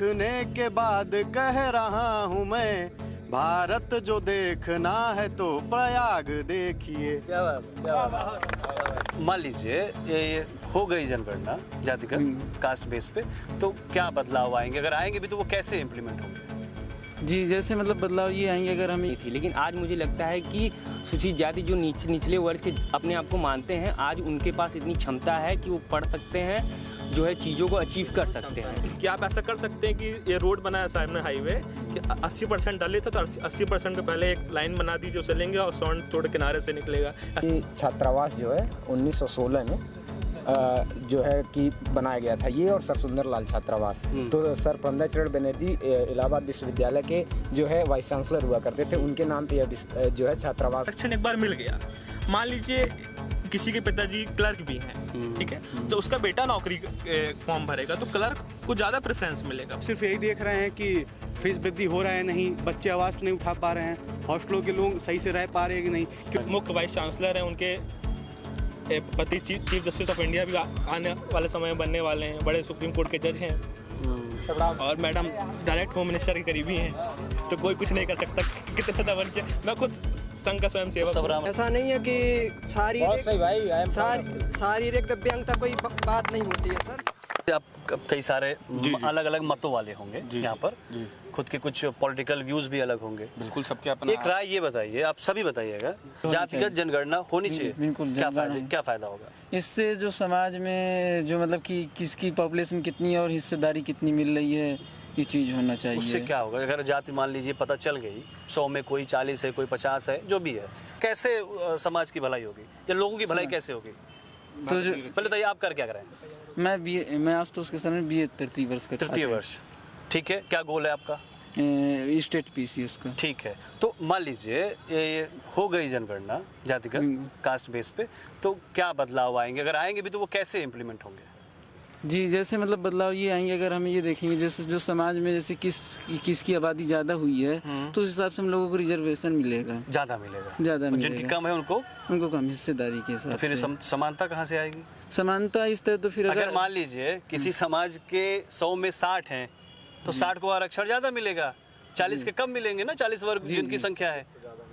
देखने के बाद कह रहा हूँ मैं, भारत जो देखना है तो प्रयाग देखिए। क्या बात। मान लीजिए ये हो गई जनगणना जातिगत कास्ट बेस पे, तो क्या बदलाव आएंगे? अगर आएंगे भी तो वो कैसे इम्प्लीमेंट होंगे? जी, जैसे मतलब बदलाव ये आएंगे अगर हमें थी, लेकिन आज मुझे लगता है कि सूचित जाति जो निचले वर्ग के अपने आप को मानते हैं, आज उनके पास इतनी क्षमता है कि वो पढ़ सकते हैं, जो है चीज़ों को अचीव कर सकते हैं। कि आप ऐसा कर सकते हैं कि ये रोड बनाया सामने हाईवे कि 80% डाले तो 80% के पहले एक लाइन बना दीजिए, उसे लेंगे और सौंड थोड़े किनारे से निकलेगा। छात्रावास जो है 1916 में जो है कि बनाया गया था, ये और सर सुंदर लाल छात्रावास। तो सर प्रमदाचरण बनर्जी इलाहाबाद विश्वविद्यालय के जो है वाइस चांसलर हुआ करते थे, उनके नाम पे यह जो है छात्रावास। आरक्षण एक बार मिल गया, मान लीजिए किसी के पिताजी क्लर्क भी हैं, ठीक है, तो उसका बेटा नौकरी फॉर्म भरेगा तो क्लर्क को ज़्यादा प्रेफरेंस मिलेगा। सिर्फ यही देख रहे हैं कि फीस वृद्धि हो रहा है नहीं, बच्चे आवाज़ नहीं उठा पा रहे हैं, हॉस्टलों के लोग सही से रह पा रहे हैं कि नहीं। मुख्य वाइस चांसलर हैं, उनके पति चीफ जस्टिस ऑफ इंडिया भी आने वाले समय में बनने वाले हैं, बड़े सुप्रीम कोर्ट के जज हैं, और मैडम डायरेक्ट होम मिनिस्टर के करीबी हैं, तो कोई कुछ नहीं कर सकता। कितने दबन के मैं खुद संघ का स्वयं सेवक। ऐसा नहीं है कि शारीरिक दिव्यांगता कोई बात नहीं होती है सर। आप कई सारे अलग अलग मतों वाले होंगे यहाँ पर, खुद के कुछ पॉलिटिकल व्यूज भी अलग होंगे। बिल्कुल, सबके अपना। एक राय ये बताइए, आप सभी बताइएगा, जातिगत जनगणना होनी चाहिए, बिल्कुल। क्या फायदा होगा इससे? जो समाज में जो मतलब कि किसकी पॉपुलेशन कितनी और हिस्सेदारी कितनी मिल रही है, ये चीज़ होना चाहिए। उससे क्या होगा? अगर जाति मान लीजिए पता चल गई, 100 में कोई 40 है, कोई 50 है, जो भी है, कैसे समाज की भलाई होगी या लोगों की भलाई कैसे होगी? तो पहले तो आप कर क्या करें? मैं आज तो उसके समय BA तृतीय वर्ष का तृतीय वर्ष, ठीक है। क्या गोल है आपका? स्टेट PCS का। ठीक है, तो मान लीजिए ये हो गई जनगणना जातिगत कास्ट बेस पे, तो क्या बदलाव आएंगे? अगर आएंगे भी तो वो कैसे इम्प्लीमेंट होंगे? जी, जैसे मतलब बदलाव ये आएंगे अगर हम ये देखेंगे, जैसे जो समाज में जैसे किसकी आबादी ज़्यादा हुई है, तो उस हिसाब से हम लोगों को रिजर्वेशन मिलेगा, ज़्यादा मिलेगा। जिनकी कम है उनको कम हिस्सेदारी के हिसाब से। तो फिर समानता कहाँ से आएगी? समानता इस तरह, तो फिर अगर मान लीजिए किसी समाज के 100 में 60 हैं, तो 60 को आरक्षण ज़्यादा मिलेगा, 40 के कम मिलेंगे ना, 40 वर्ग जिनकी संख्या है,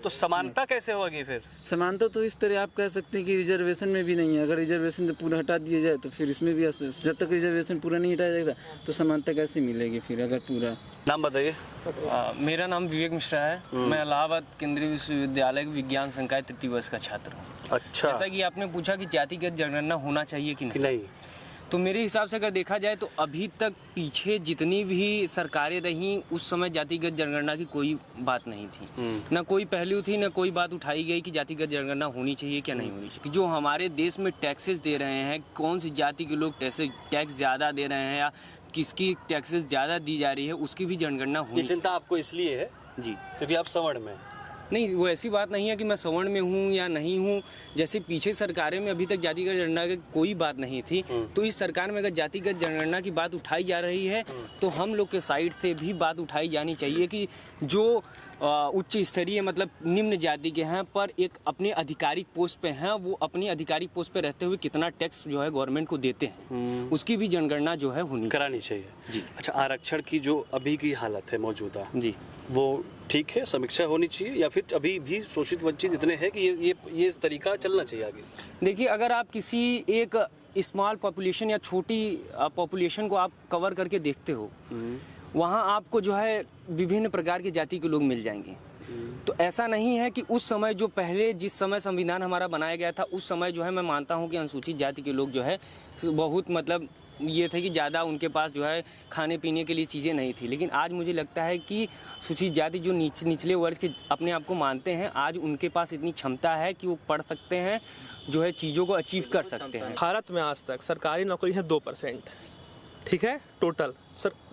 तो समानता कैसे होगी? फिर समानता तो इस तरह आप कह सकते हैं कि रिजर्वेशन में भी नहीं है। अगर रिजर्वेशन तो पूरा हटा दिया जाए तो फिर इसमें भी, जब तक रिजर्वेशन पूरा नहीं हटाया जाएगा तो समानता कैसे मिलेगी फिर? अगर पूरा। नाम बताइए। मेरा नाम विवेक मिश्रा है, मैं इलाहाबाद केंद्रीय विश्वविद्यालय विज्ञान संकाय तृतीय वर्ष का छात्र हूँ। अच्छा, जैसा कि आपने पूछा कि जातिगत जनगणना होना चाहिए कि नहीं, तो मेरे हिसाब से अगर देखा जाए तो अभी तक पीछे जितनी भी सरकारें रहीं, उस समय जातिगत जनगणना की कोई बात नहीं थी, ना कोई पहलू थी, ना कोई बात उठाई गई कि जातिगत जनगणना होनी चाहिए क्या नहीं होनी चाहिए। जो हमारे देश में टैक्सेस दे रहे हैं, कौन सी जाति के लोग टैक्स ज़्यादा दे रहे हैं या किसकी टैक्सेस ज़्यादा दी जा रही है, उसकी भी जनगणना होनी। ये चिंता आपको इसलिए है जी क्योंकि आप सवर्ण में? नहीं, वो ऐसी बात नहीं है कि मैं सवर्ण में हूँ या नहीं हूँ। जैसे पीछे सरकारें में अभी तक जातिगत जनगणना की कोई बात नहीं थी, तो इस सरकार में अगर जातिगत जनगणना की बात उठाई जा रही है तो हम लोग के साइड से भी बात उठाई जानी चाहिए कि जो उच्च स्तरीय मतलब निम्न जाति के हैं पर एक अपने आधिकारिक पोस्ट पे हैं, वो अपनी आधिकारिक पोस्ट पे रहते हुए कितना टैक्स जो है गवर्नमेंट को देते हैं, उसकी भी जनगणना जो है करानी चाहिए जी। अच्छा, आरक्षण की जो अभी की हालत है मौजूदा जी, वो ठीक है, समीक्षा होनी चाहिए या फिर अभी भी शोषित वंचित इतने हैं कि ये तरीका चलना चाहिए आगे? देखिए, अगर आप किसी एक स्मॉल पॉपुलेशन या छोटी पॉपुलेशन को आप कवर करके देखते हो, वहाँ आपको जो है विभिन्न प्रकार की जाति के लोग मिल जाएंगे। तो ऐसा नहीं है कि उस समय जो पहले जिस समय संविधान हमारा बनाया गया था, उस समय जो है मैं मानता हूँ कि अनुसूचित जाति के लोग जो है बहुत मतलब ये थे कि ज़्यादा उनके पास जो है खाने पीने के लिए चीज़ें नहीं थी। लेकिन आज मुझे लगता है कि सूचित जाति जो निचले वर्ग के अपने आप को मानते हैं, आज उनके पास इतनी क्षमता है कि वो पढ़ सकते हैं, जो है चीज़ों को अचीव कर सकते हैं। भारत में आज तक सरकारी नौकरी है 2%, ठीक है, टोटल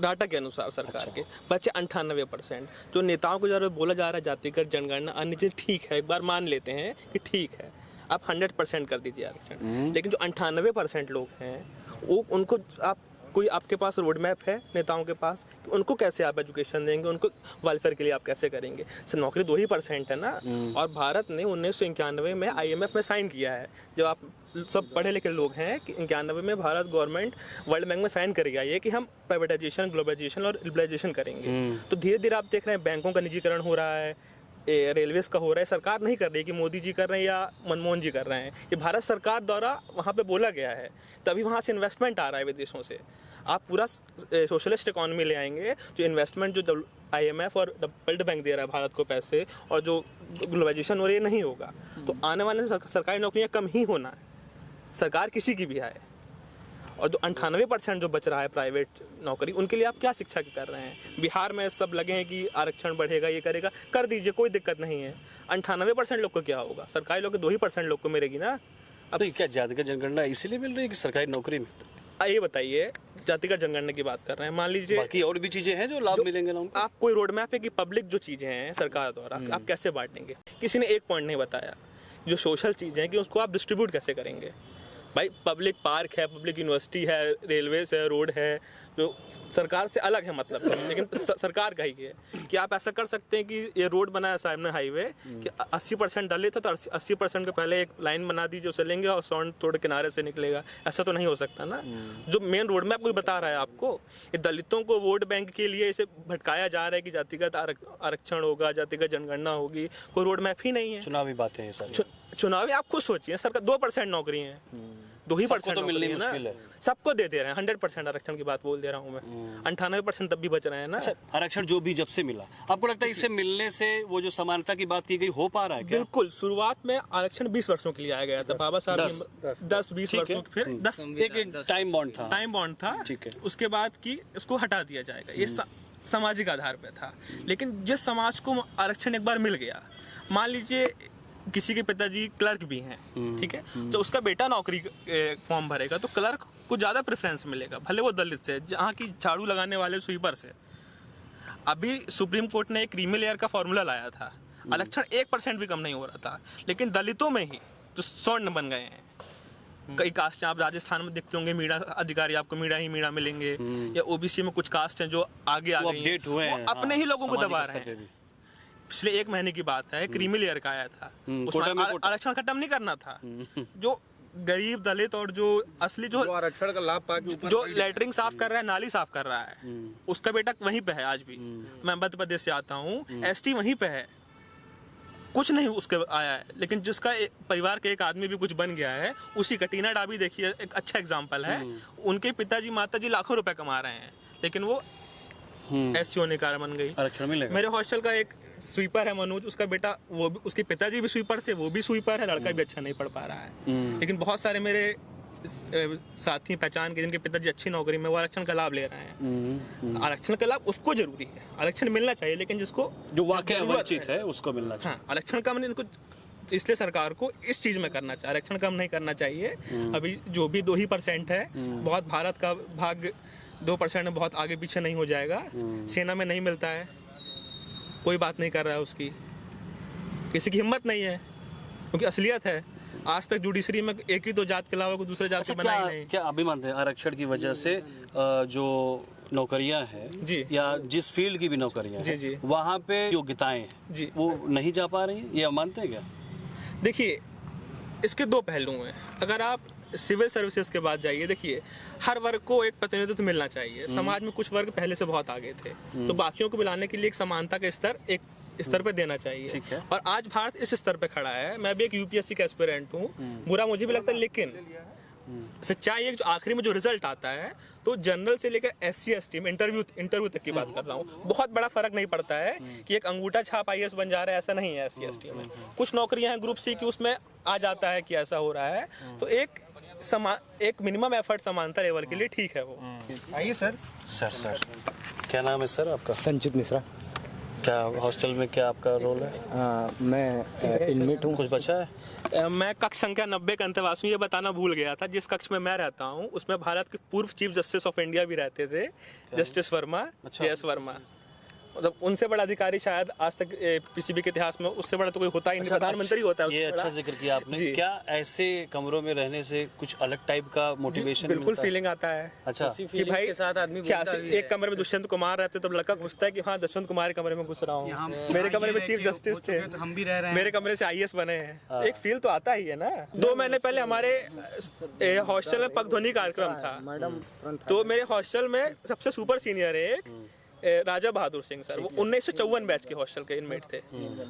डाटा के अनुसार सरकार के बच्चे 98%। जो नेताओं को जरा बोला जा रहा है जातिगत जनगणना अन्य चीज़ ठीक है, एक बार मान लेते हैं कि ठीक है, आप 100% कर दीजिए आरक्षण, लेकिन जो 98% लोग हैं वो उनको आप कोई आपके पास रोड मैप है नेताओं के पास कि उनको कैसे आप एजुकेशन देंगे, उनको वेलफेयर के लिए आप कैसे करेंगे? सर नौकरी 2% है ना, और भारत ने 1991 में IMF में साइन किया है। जब आप सब पढ़े लिखे लोग हैं कि 91 में भारत गवर्नमेंट वर्ल्ड बैंक में साइन कर गया ये कि हम प्राइवेटाइजेशन, ग्लोबलाइजेशन और लिबरलाइजेशन करेंगे। तो धीरे धीरे आप देख रहे हैं बैंकों का निजीकरण हो रहा है, रेलवेज का हो रहा है। सरकार नहीं कर रही कि मोदी जी कर रहे हैं या मनमोहन जी कर रहे हैं, ये भारत सरकार द्वारा वहाँ पे बोला गया है, तभी वहाँ से इन्वेस्टमेंट आ रहा है विदेशों से। आप पूरा सोशलिस्ट इकोनॉमी ले आएंगे, जो इन्वेस्टमेंट जो IMF और वर्ल्ड बैंक दे रहा है भारत को पैसे, और जो ग्लोबलाइजेशन हो रही है, नहीं होगा। तो आने वाले सरकारी नौकरियां कम ही होना है, सरकार किसी की भी आए। और जो 98% जो बच रहा है प्राइवेट नौकरी, उनके लिए आप क्या शिक्षा कर रहे हैं? बिहार में सब लगे हैं कि आरक्षण बढ़ेगा, ये करेगा, कर दीजिए, कोई दिक्कत नहीं है। 98% लोग को क्या होगा? सरकारी लोग के 2% लोग को मिलेगी ना। अब तो क्या जातिगत जनगणना इसीलिए मिल रही है कि सरकारी नौकरी में? ये बताइए, जातिगत जनगणना की बात कर रहे हैं, मान लीजिए बाकी और भी चीजें हैं जो लाभ मिलेंगे ना उनको? आप कोई रोड मैप है कि पब्लिक जो चीजें हैं सरकार द्वारा आप कैसे बांटेंगे? किसी ने एक पॉइंट नहीं बताया, जो सोशल चीजें हैं कि उसको आप डिस्ट्रीब्यूट कैसे करेंगे। भाई पब्लिक पार्क है, पब्लिक यूनिवर्सिटी है, रेलवेज है, रोड है, जो सरकार से अलग है मतलब, लेकिन सरकार का ही है। कि आप ऐसा कर सकते हैं कि ये रोड बनाया सामने हाईवे कि 80% दलित है तो 80% के पहले एक लाइन बना दीजिए, उसे लेंगे और सौंड थोड़े किनारे से निकलेगा। ऐसा तो नहीं हो सकता ना। जो मेन रोड मैप कोई बता रहा है आपको, ये दलितों को वोट बैंक के लिए इसे भटकाया जा रहा है कि जातिगत आरक्षण होगा, जातिगत जनगणना होगी, कोई रोड मैप ही नहीं है। चुनावी बातें हैं सारी। चुनावी आप खुद सोचिए, सरकार 2% नौकरी है, 2% तो मिलनी मुश्किल है। सबको दे दे रहे हैं। 100% आरक्षण की बात बोल दे रहा हूँ मैं, 98% तब भी बच रहे हैं ना। अच्छा, आरक्षण जो भी जब से मिला, आपको लगता है इससे मिलने से वो जो समानता की बात की गई हो पा रहा है क्या? बिल्कुल। शुरुआत में आरक्षण 20 वर्षों के लिए आया गया था, बाबा साहब 10-20 वर्षों, फिर 10 एक टाइम बॉन्ड था। ठीक है। उसके बाद की इसको हटा दिया जाएगा, ये सामाजिक आधार पे था। लेकिन जिस समाज को आरक्षण एक बार मिल गया, मान लीजिए किसी के पिताजी क्लर्क भी हैं, ठीक है, तो उसका बेटा नौकरी फॉर्म भरेगा तो क्लर्क को ज़्यादा प्रेफरेंस मिलेगा, भले वो दलित से, जहाँ की झाड़ू लगाने वाले स्वीपर से। अभी सुप्रीम कोर्ट ने एक क्रीमी लेयर का फॉर्मूला लाया था, आरक्षण 1% भी कम नहीं हो रहा था, लेकिन दलितों में ही जो स्वर्ण बन गए हैं। कई कास्ट हैं, आप राजस्थान में देखते होंगे मीणा अधिकारी, आपको मीणा ही मीणा मिलेंगे, या OBC में कुछ कास्ट हैं जो आगे आ गई हैं, वो अपने ही लोगों को दबा रहे हैं। पिछले 1 महीने की बात है, क्रीमी लेयर का आया था, उसमें आरक्षण खत्म नहीं करना था। जो गरीब दलित और जो असली जो आरक्षण का लाभ पाके जो लेटरिंग साफ कर रहा है, नाली साफ कर रहा है, उसका बेटा वहीं पे है आज भी। मैं मध्य प्रदेश से आता हूँ, ST वहीं पे है, कुछ नहीं उसके आया है। लेकिन जिसका परिवार के एक आदमी भी कुछ बन गया है, उसी का टीना डाबी देखिए, एक अच्छा एग्जाम्पल है। उनके पिताजी माताजी लाखों रुपए कमा रहे हैं, लेकिन वो SC होने कारण बन गई। आरक्षण मिलेगा। मेरे हॉस्टल का एक स्वीपर है मनोज, उसका बेटा, वो भी, उसके पिताजी भी स्वीपर थे, वो भी स्वीपर है, लड़का भी अच्छा नहीं पढ़ पा रहा है। लेकिन बहुत सारे मेरे साथी पहचान के जिनके पिताजी अच्छी नौकरी में, वो आरक्षण का लाभ ले रहे हैं। आरक्षण का लाभ उसको जरूरी है, आरक्षण मिलना चाहिए, लेकिन जिसको जो वाकई वंचित है उसको मिलना चाहिए। हाँ, आरक्षण कम नहीं, इनको इसलिए सरकार को इस चीज में करना चाहिए, आरक्षण कम नहीं करना चाहिए। अभी जो भी 2% है, बहुत भारत का भाग 2% में बहुत आगे पीछे नहीं हो जाएगा। सेना में नहीं मिलता है, कोई बात नहीं कर रहा है उसकी, किसी की हिम्मत नहीं है, क्योंकि असलियत है। आज तक जुडिशरी में एक ही दो जात के अलावा कोई दूसरे जात से बनाई नहीं। क्या अभी मानते हैं आरक्षण की वजह से जो नौकरियां हैं जी, या जिस फील्ड की भी नौकरियां हैं, जी, वहाँ पे जो योग्यताएं हैं जी, वो नहीं जा पा रही हैं, ये आप मानते हैं क्या? देखिए, इसके 2 पहलू हैं। अगर आप सिविल सर्विसेज के बाद जाइए, देखिए हर वर्ग को एक प्रतिनिधित्व मिलना चाहिए। समाज में कुछ वर्ग पहले से बहुत आगे थे, तो बाकियों को मिलाने के लिए एक समानता का स्तर एक स्तर पे देना चाहिए। और आज भारत इस स्तर पे खड़ा है। मैं भी एक UPSC का एस्पिरेंट हूँ, बुरा मुझे भी लगता है, लेकिन सच्चाई है जो आखिरी में जो रिजल्ट आता है, तो जनरल से लेकर SC ST में इंटरव्यू तक की बात कर रहा हूँ, बहुत बड़ा फर्क नहीं पड़ता है कि एक अंगूठा छाप IAS बन जा रहा है, ऐसा नहीं है। SC ST में कुछ नौकरियां हैं ग्रुप C की, उसमें आ जाता है कि ऐसा हो रहा है। तो एक मिनिमम एफर्ट समानता लेवल के लिए ठीक है वो। आइए सर। सर क्या नाम है सर आपका? संचित मिश्रा। क्या हॉस्टल में क्या आपका रोल है? मैं इनमेट हूँ। कुछ बचा है? मैं कक्ष संख्या 90 का अंतर्वासी हूँ। ये बताना भूल गया था, जिस कक्ष में मैं रहता हूँ उसमें भारत के पूर्व चीफ जस्टिस ऑफ इंडिया भी रहते थे, जस्टिस वर्मा, JS वर्मा। मतलब उनसे बड़ा अधिकारी शायद आज तक पीसीबी के इतिहास में उससे बड़ा तो कोई होता ही नहीं, प्रधानमंत्री होता है ये उससे अच्छा बड़ा। जिक्र किया आपने। जी। क्या ऐसे कमरों में रहने से कुछ अलग टाइप का मोटिवेशन बिल्कुल मिलता है? फीलिंग आता है। अच्छा कि भाई के साथ आदमी बोलता भी एक कमरे में दुष्यंत कुमार रहते तो लड़का घुसता है कि हाँ दुष्यंत कुमार के कमरे में घुस रहा हूँ, मेरे कमरे में चीफ जस्टिस थे, हम भी रह रहे हैं। मेरे कमरे से आईएएस बने हैं, एक फील तो आता ही है ना। 2 महीने पहले हमारे हॉस्टल में पगध्वनि कार्यक्रम था, तो मेरे हॉस्टल में सबसे सुपर सीनियर है एक राजा बहादुर सिंह सर, वो 1954 बैच के हॉस्टल के इनमेट थे।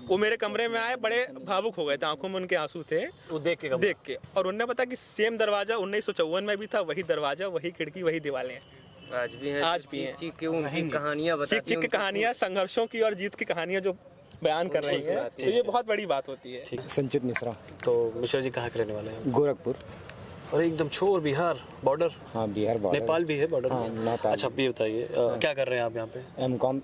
वो मेरे कमरे में आए, बड़े भावुक हो गए थे, आंखों में उनके आंसू थे वो देख के और उन्होंने पता कि सेम दरवाजा 1954 में भी था, वही दरवाजा, वही खिड़की, वही दीवारें हैं आज भी हैं, आज भी हैं। चीख के उनकी कहानियां बताती चिक चिक की कहानियां, संघर्षों की और जीत की कहानियां जो बयान कर रही है, तो ये बहुत बड़ी बात होती है। संचित मिश्रा, तो मिश्रा जी कहाँ के रहने वाले हैं? गोरखपुर। और एकदम छोर बिहार बॉर्डर, हाँ बिहार बॉर्डर। नेपाल भी है बॉर्डर हाँ, में। नेपाल। अच्छा ये बताइए क्या कर रहे हैं आप यहाँ पे? M.Com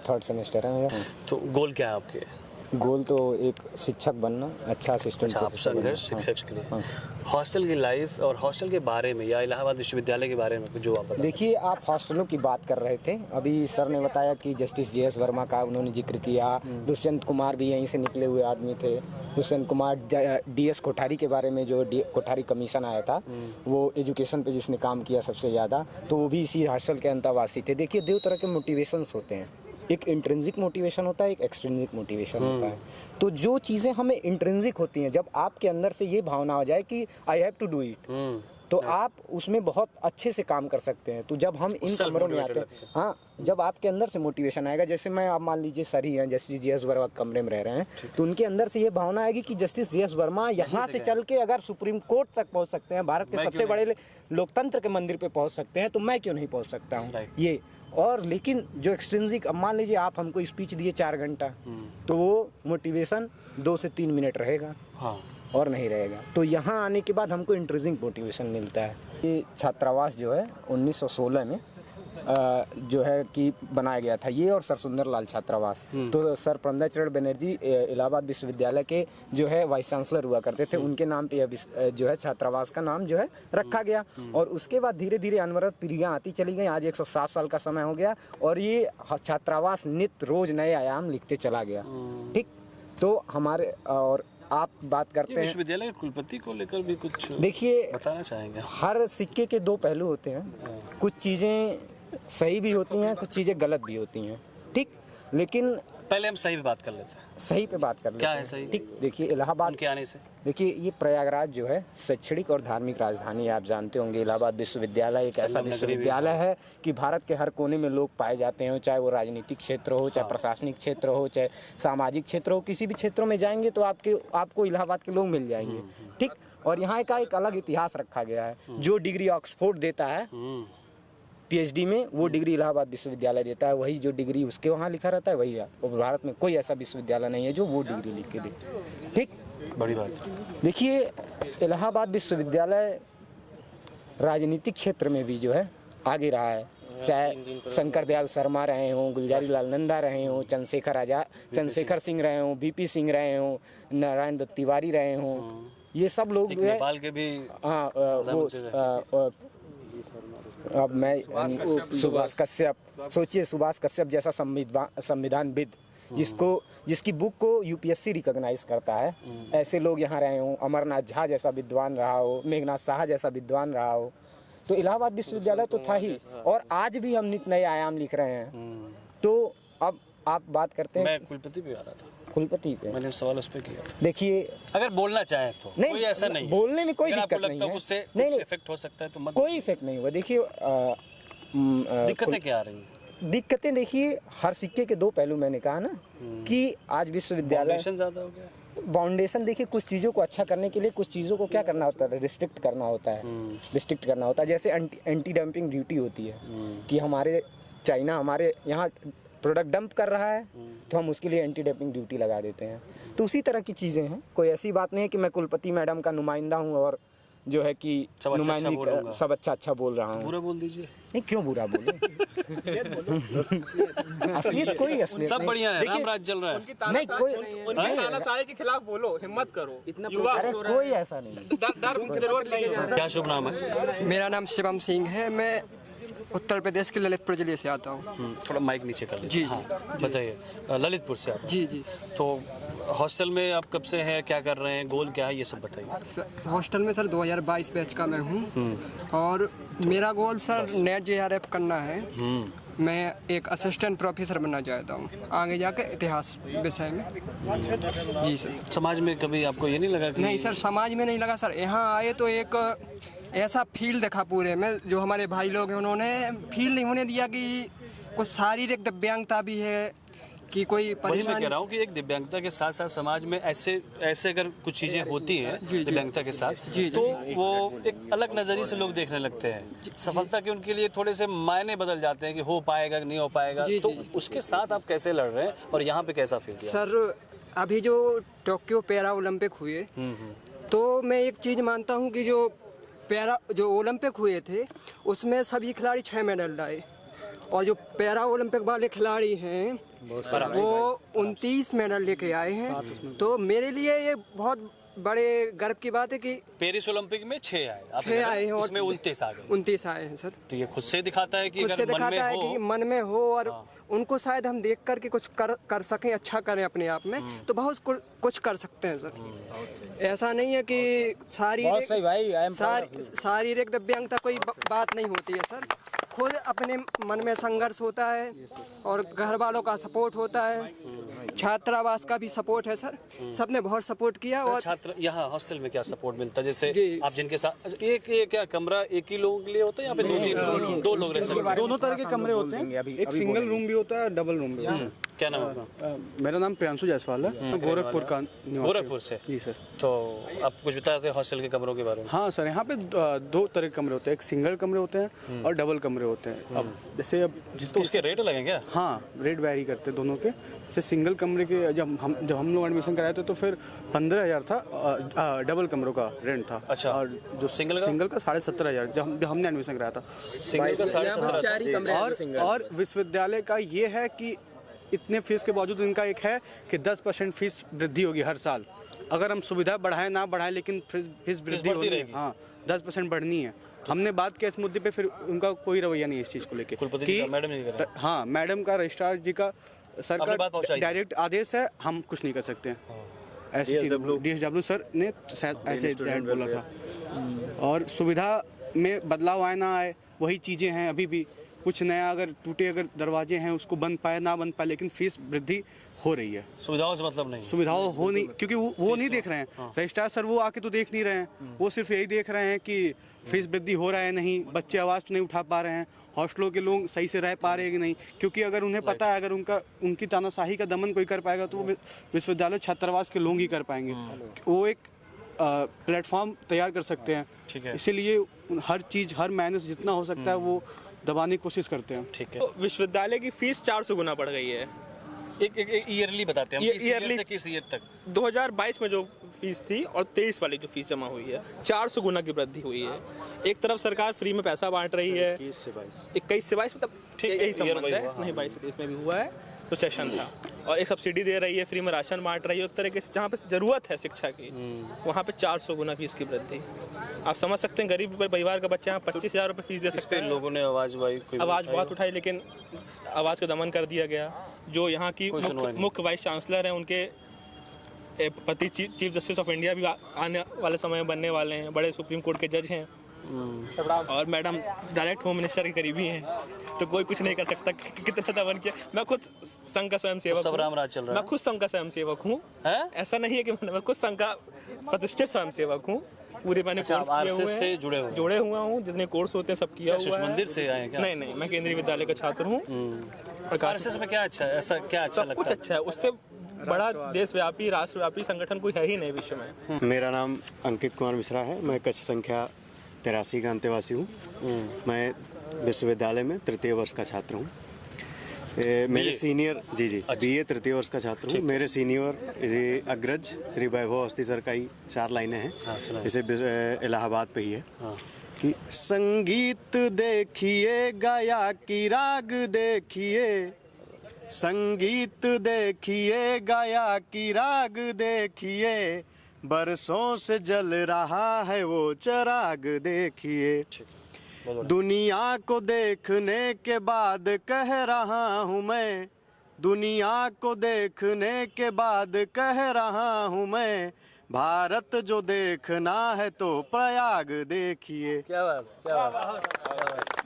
3rd सेमेस्टर है मेरा। तो गोल क्या है आपके? गोल तो एक शिक्षक बनना, अच्छा असिस्टेंट अच्छा आप संघर्ष शिक्षक के लिए। हॉस्टल की लाइफ और हॉस्टल के बारे में या इलाहाबाद विश्वविद्यालय के बारे में जो आप बताएं। देखिए, आप हॉस्टलों की बात कर रहे थे, अभी सर ने बताया कि जस्टिस JS वर्मा का उन्होंने जिक्र किया, दुष्यंत कुमार भी यहीं से निकले हुए आदमी थे। दुष्यंत कुमार DS कोठारी के बारे में, जो कोठारी कमीशन आया था, वो एजुकेशन पे जिसने काम किया सबसे ज़्यादा, तो वो भी इसी हॉस्टल के अंतर्वासी थे। देखिए, 2 तरह के मोटिवेशंस होते हैं, एक इंट्रिंसिक मोटिवेशन होता है, एक एक्सट्रिंसिक मोटिवेशन होता है। तो जो चीज़ें हमें इंट्रिंसिक होती हैं, जब आपके अंदर से ये भावना हो जाए कि I have to do it, तो आप उसमें बहुत अच्छे से काम कर सकते हैं। तो जब हम इन कमरों में आते हैं, हाँ, जब आपके अंदर से मोटिवेशन आएगा, जैसे मैं, आप मान लीजिए सर ही हैं, जस्टिस JS वर्मा कमरे में रह रहे हैं, तो उनके अंदर से ये भावना आएगी कि जस्टिस JS वर्मा यहाँ से चल के अगर सुप्रीम कोर्ट तक पहुँच सकते हैं, भारत के सबसे बड़े लोकतंत्र के मंदिर पे पहुँच सकते हैं, तो मैं क्यों नहीं पहुँच सकता हूँ ये। और लेकिन जो एक्सट्रिंसिक, अब मान लीजिए आप हमको स्पीच दिए 4 घंटा, तो वो मोटिवेशन 2 से 3 मिनट रहेगा, हाँ। और नहीं रहेगा। तो यहाँ आने के बाद हमको इंट्रिंसिक मोटिवेशन मिलता है। ये छात्रावास जो है 1916 में जो है कि बनाया गया था, ये और सर सुंदर लाल छात्रावास। तो सर पंडित चरण बनर्जी इलाहाबाद विश्वविद्यालय के जो है वाइस चांसलर हुआ करते थे, उनके नाम पे जो है छात्रावास का नाम जो है रखा गया। और उसके बाद धीरे धीरे अनवरत पीढ़ियाँ आती चली गई, आज 107 साल का समय हो गया, और ये छात्रावास नित्य रोज नए आयाम लिखते चला गया। ठीक, तो हमारे, और आप बात करते हैं विश्वविद्यालय के कुलपति को लेकर भी कुछ देखिए, बताना चाहेंगे? हर सिक्के के 2 पहलू होते हैं, कुछ चीज़ें सही भी होती हैं, कुछ चीज़ें गलत भी होती हैं। ठीक, लेकिन पहले हम सही पे बात कर लेते हैं। सही पे बात कर लेते क्या हैं। है सही? ठीक, देखिए इलाहाबाद उनके आने से, देखिए ये प्रयागराज जो है शैक्षणिक और धार्मिक राजधानी है, आप जानते होंगे। इलाहाबाद विश्वविद्यालय एक ऐसा विश्वविद्यालय है कि भारत के हर कोने में लोग पाए जाते हैं, चाहे वो राजनीतिक क्षेत्र हो, चाहे प्रशासनिक क्षेत्र हो, चाहे सामाजिक क्षेत्र हो, किसी भी क्षेत्रों में जाएंगे तो आपको इलाहाबाद के लोग मिल जाएंगे। ठीक, और यहाँ का एक अलग इतिहास रखा गया है। जो डिग्री ऑक्सफोर्ड देता है PhD में, वो डिग्री इलाहाबाद विश्वविद्यालय देता है, वही जो डिग्री उसके वहाँ लिखा रहता है वही है। और भारत में कोई ऐसा विश्वविद्यालय नहीं है जो वो डिग्री लिख के दे। ठीक, बड़ी बात। देखिए इलाहाबाद विश्वविद्यालय राजनीतिक क्षेत्र में भी जो है आगे रहा है, चाहे शंकर दयाल शर्मा रहे हों, गुलजारी लाल नंदा रहे हों, चंद्रशेखर सिंह रहे हों, BP सिंह रहे हों, नारायण दत्त तिवारी रहे हों, ये सब लोग जो है, नेपाल के भी, हाँ, वो अब मैं सुभाष कश्यप, सोचिए सुभाष कश्यप जैसा संविधानविद जिसकी बुक को UPSC रिकॉग्नाइज करता है, ऐसे लोग यहाँ रहे हों। अमरनाथ झा जैसा विद्वान रहा हो, मेघनाथ शाह जैसा विद्वान रहा हो। तो इलाहाबाद विश्वविद्यालय तो था ही, और आज भी हम नित्य नए आयाम लिख रहे हैं। तो अब आप बात करते हैं, मैं कुलपति पे आ रहा था, कुलपति पे मैंने सवाल उस पे किया था। देखिए, अगर बोलना चाहे तो नहीं, कोई ऐसा नहीं, बोलने में कोई दिक्कत नहीं है, उससे नहीं, इफेक्ट हो सकता है तो मत, कोई इफेक्ट नहीं हुआ। देखिए दिक्कतें क्या आ रही हैं? दिक्कतें देखिए, हर सिक्के के 2 पहलू, मैंने कहा ना कि आज विश्वविद्यालय ज्यादा हो गया। बाउंडेशन, देखिए कुछ चीज़ों को अच्छा करने के लिए कुछ चीज़ों को क्या करना होता है, रिस्ट्रिक्ट करना होता है। रिस्ट्रिक्ट करना होता है, जैसे एंटी डंपिंग ड्यूटी होती है कि हमारे चाइना हमारे यहाँ प्रोडक्ट डंप कर रहा है तो हम उसके लिए एंटी डंपिंग ड्यूटी लगा देते हैं। तो उसी तरह की चीज़ें हैं, कोई ऐसी बात नहीं है कि मैं कुलपति मैडम का नुमाइंदा हूँ और जो है कि नुमाइंदगी सब अच्छा बोल रहा हूँ। बुरा बोल दीजिए। नहीं, क्यों बुरा बोले? असलियत कोई असलियत सब बढ़िया है, राम राज चल रहा है। नहीं, कोई उनकी तानाशाही के खिलाफ बोलो, हिम्मत करो, इतना युवा, अरे कोई ऐसा नहीं। डर की जरूरत नहीं है। क्या शुभ नाम है? मेरा नाम शिवम सिंह है। मैं उत्तर प्रदेश के ललितपुर जिले से आता हूँ। थोड़ा माइक नीचे कर लीजिए। जी, हाँ, बताइए। ललितपुर से आप? जी जी। तो हॉस्टल में आप कब से हैं, क्या कर रहे हैं, गोल क्या है, ये सब बताइए। हॉस्टल में सर 2022 बैच का मैं हूँ और मेरा गोल सर नेट JRF करना है। मैं एक असिस्टेंट प्रोफेसर बनना चाहता हूँ आगे जाके इतिहास विषय में। जी सर। समाज में कभी आपको ये नहीं लगा कि नहीं सर, समाज में नहीं लगा सर। यहाँ आए तो एक ऐसा फील देखा पूरे में, जो हमारे भाई लोग हैं उन्होंने फील नहीं होने दिया कि कुछ शारीरिक दिव्यांगता भी है, कि कोई वही मैं परेशानी। कह रहा हूँ कि एक दिव्यांगता के साथ साथ समाज में ऐसे अगर कुछ चीजें होती हैं दिव्यांगता के साथ, तो वो एक अलग नजरिए से लोग देखने लगते हैं। सफलता के उनके लिए थोड़े से मायने बदल जाते हैं कि हो पाएगा कि नहीं हो पाएगा। तो उसके साथ आप कैसे लड़ रहे हैं और यहाँ पे कैसा फील किया? सर अभी जो टोक्यो पैरा ओलंपिक हुए, तो मैं एक चीज़ मानता हूँ कि जो ओलंपिक हुए थे उसमें सभी खिलाड़ी 6 मेडल लाए, और जो पैरा ओलंपिक वाले खिलाड़ी हैं वो 29 मेडल लेके आए हैं। तो मेरे लिए ये बहुत बड़े गर्व की बात है कि पेरिस ओलंपिक में 6 आए, 6 आए हैं और उसमें 29 आ गए। 29 आए हैं सर। तो ये खुद से दिखाता है कि खुद से अगर मन में दिखाता है हो, कि मन में हो और उनको शायद हम देख कर के कुछ कर सकें, अच्छा करें अपने आप में, तो बहुत कुछ कर सकते हैं सर। ऐसा नहीं है कि शारीरिक दिव्यांगता कोई बात नहीं होती है सर। खुद अपने मन में संघर्ष होता है और घर वालों का सपोर्ट होता है, छात्रावास का भी सपोर्ट है सर। सबने बहुत सपोर्ट किया। और छात्र यहाँ हॉस्टल में क्या सपोर्ट मिलता है? जैसे आप जिनके साथ एक क्या कमरा एक ही लोगों के लिए होता है, यहाँ पे दो लोग रह सकते हैं? दोनों तरह के कमरे होते हैं, एक सिंगल रूम भी होता है, डबल रूम भी होता है। क्या नाम है आपका? मेरा नाम प्रियांशु जायसवाल है, मैं गोरखपुर का निवासी हूँ। गोरखपुर से? जी सर। तो आप कुछ बताते हैं हॉस्टल के कमरों के बारे में? हाँ सर, यहाँ पे 2 तरह के कमरे होते हैं, एक सिंगल कमरे होते हैं और डबल कमरे होते हैं। अब जैसे तो उसके रेट अलग हैं क्या? हाँ, रेट वैरी करते हैं दोनों के। जैसे सिंगल कमरे के जब हम लोग एडमिशन कराए थे तो फिर 15,000 था, डबल कमरों का रेंट था। अच्छा। और जो सिंगल का 17,500 जब हमने एडमिशन कराया था। सिंगल का 17,500। और विश्वविद्यालय का ये है कि इतने फीस के बावजूद इनका एक है कि 10% फीस वृद्धि होगी हर साल। अगर हम सुविधा बढ़ाएं ना बढ़ाएं, लेकिन फीस वृद्धि होगी। हाँ, 10% बढ़नी है। हमने बात किया इस मुद्दे पे, फिर उनका कोई रवैया नहीं है इस चीज़ को लेकर। कुलपति जी का, मैडम नहीं कर रहे? हाँ, मैडम का, रजिस्ट्रार जी का, सर का डायरेक्ट आदेश है, हम कुछ नहीं कर सकते हैं। ऐसे DSW सर ने ऐसे बोला था। और सुविधा में बदलाव आए ना आए वही चीज़ें हैं अभी भी। कुछ नया अगर टूटे अगर दरवाजे हैं उसको बंद पाए ना बंद पाए, लेकिन फीस वृद्धि हो रही है। सुविधाओं से मतलब नहीं? सुविधाओं हो नहीं, क्योंकि वो नहीं देख रहे हैं। रजिस्ट्रार सर वो आके तो देख नहीं रहे हैं, वो सिर्फ यही देख रहे हैं कि फीस वृद्धि हो रहा है नहीं, बच्चे आवाज़ तो नहीं उठा पा रहे हैं, हॉस्टलों के लोग सही से रह पा रहे हैं कि नहीं। क्योंकि अगर उन्हें पता है अगर उनकी तानाशाही का दमन कोई कर पाएगा तो वो विश्वविद्यालय छात्रावास के लोग ही कर पाएंगे। वो एक प्लेटफॉर्म तैयार कर सकते हैं। ठीक है। इसीलिए हर चीज़ हर महीने से जितना हो सकता है वो दबाने की कोशिश करते हैं। ठीक है। तो विश्वविद्यालय की फीस 400 गुना बढ़ गई है। एक ईयरली बताते हैं, किस ईयर से किस ईयर तक? 2022 में जो फीस थी और 23 वाली जो फीस जमा हुई है, 400 गुना की वृद्धि हुई है। एक तरफ सरकार फ्री में पैसा बांट रही है, 21 से 22 मतलब ठीक है, यही संबंध वही है। हुआ, हाँ। नहीं, 22 से 23 में भी हुआ है, तो सेशन था। और एक सब्सिडी दे रही है, फ्री में राशन बांट रही है। एक तरीके से जहाँ पे ज़रूरत है शिक्षा की, वहाँ पे 400 गुना फीस की वृद्धि। आप समझ सकते हैं गरीब परिवार का बच्चा यहाँ 25,000 रुपये फीस दे सकते हैं। लोगों ने आवाज़ बहुत उठाई, लेकिन आवाज़ का दमन कर दिया गया। जो यहाँ की मुख्य वाइस चांसलर हैं, उनके पति चीफ जस्टिस ऑफ इंडिया भी आने वाले समय में बनने वाले हैं, बड़े सुप्रीम कोर्ट के जज हैं। और मैडम डायरेक्ट होम मिनिस्टर के करीबी हैं, तो कोई कुछ नहीं कर सकता। कितना दमन किया। मैं खुद संघ का स्वयं सेवक, सब राम राज चल रहा है। मैं खुद संघ का स्वयं सेवक हूँ। ऐसा नहीं है कि मैं खुद संघ का प्रतिष्ठित स्वयं सेवक हूँ। पूरे मैंने कोर्स किए हुए से जुड़े हुआ हूँ, जितने कोर्स होते हैं सब किया हुआ है। मंदिर से आए क्या? नहीं, मैं केंद्रीय विद्यालय का छात्र हूँ। आरएसएस में क्या अच्छा है? ऐसा क्या अच्छा लगता है? सब कुछ अच्छा है, उससे बड़ा देशव्यापी राष्ट्रव्यापी संगठन कोई है ही नहीं विश्व में। मेरा नाम अंकित कुमार मिश्रा है, मैं कक्ष संख्या 83 का अंतेवासी हूँ। मैं विश्वविद्यालय में 3य वर्ष का छात्र हूँ। मेरे सीनियर जी BA 3य वर्ष का छात्र हूँ। मेरे सीनियर अग्रज श्री वैभव अवस्थी सर का ही 4 लाइनें हैं। इसे इलाहाबाद पे ही है कि संगीत देखिए गाया की राग देखिए, संगीत देखिए गाया की राग देखिए, बरसों से जल रहा है वो चराग देखिए। दुनिया को देखने के बाद कह रहा हूँ मैं, दुनिया को देखने के बाद कह रहा हूँ मैं, भारत जो देखना है तो प्रयाग देखिए। क्या बात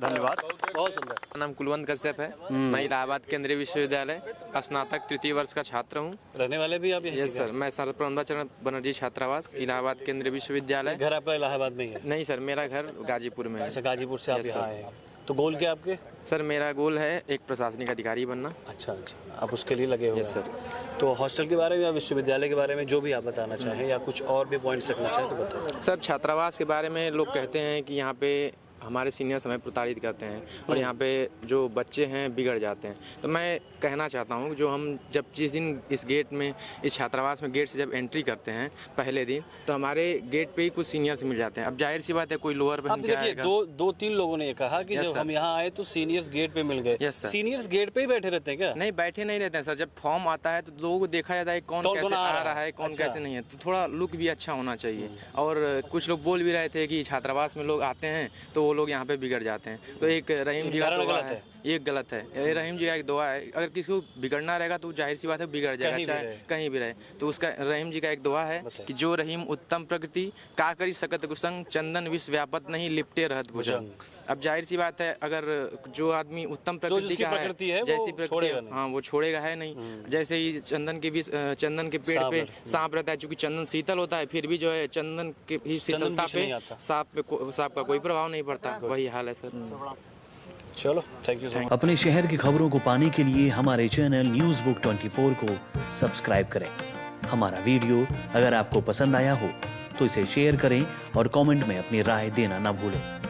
धन्यवाद। बहुत सुंदर। मेरा नाम कुलवंत कश्यप है। मैं इलाहाबाद केंद्रीय विश्वविद्यालय स्नातक तृतीय वर्ष का छात्र हूँ। रहने वाले भी आप? यस सर, मैं सर प्रबंधाचरण बनर्जी छात्रावास इलाहाबाद केंद्रीय विश्वविद्यालय। घर आपका इलाहाबाद में ही है? नहीं सर, मेरा घर गाजीपुर में है। अच्छा, गाजीपुर से आप यहाँ आए हैं। तो गोल क्या आपके? सर मेरा गोल है एक प्रशासनिक अधिकारी बनना। अच्छा, आप उसके लिए लगे हुए हैं। Yes sir. तो हॉस्टल के बारे में या विश्वविद्यालय के बारे में जो भी आप बताना चाहें या कुछ और भी पॉइंट्स रखना चाहें तो बताएं। सर छात्रावास के बारे में लोग कहते हैं कि यहाँ पे हमारे सीनियर्स हमें प्रताड़ित करते हैं और यहाँ पे जो बच्चे हैं बिगड़ जाते हैं। तो मैं कहना चाहता हूँ जो हम जब जिस दिन इस गेट में इस छात्रावास में गेट से जब एंट्री करते हैं पहले दिन, तो हमारे गेट पे ही कुछ सीनियर्स मिल जाते हैं। अब जाहिर सी बात है कोई लोअर पे हम क्या आएगा। दो तीन लोगों ने ये कहा कि जब हम यहाँ आए तो सीनियर्स गेट पे मिल गए। सीनियर्स गेट पे ही बैठे रहते हैं क्या? नहीं, बैठे नहीं रहते हैं सर। जब फॉर्म आता है तो लोगों को देखा जाता है कौन कैसे आ रहा है, कौन कैसे नहीं है। तो थोड़ा लुक भी अच्छा होना चाहिए। और कुछ लोग बोल भी रहे थे कि छात्रावास में लोग आते हैं तो वो लोग यहाँ पे बिगड़ जाते हैं। तो एक रहीम जी का दुआ है, ये गलत है। ये रहीम जी का एक दुआ है, अगर किसी को बिगड़ना रहेगा तो जाहिर सी बात है बिगड़ जाएगा, चाहे कहीं भी रहे। तो उसका रहीम जी का एक दुआ है कि जो रहीम उत्तम प्रकृति का करी सकत कुसंग, चंदन विश्व व्यापत नहीं लिपटे रहत भुजंग। अब जाहिर सी बात है अगर जो आदमी उत्तम प्रकृति का है, जैसी प्रकृति, हाँ वो छोड़ेगा है नहीं। जैसे ही चंदन के पेड़ पे सांप रहता है, चूंकि चंदन शीतल होता है, फिर भी जो है चंदन के ही शीतलता पे सांप का कोई प्रभाव नहीं पड़ता। वही हाल है सर। चलो, थैंक यू। अपने शहर की खबरों को पाने के लिए हमारे चैनल न्यूज बुक 24 को सब्सक्राइब करें। हमारा वीडियो अगर आपको पसंद आया हो तो इसे शेयर करें और कमेंट में अपनी राय देना न भूलें।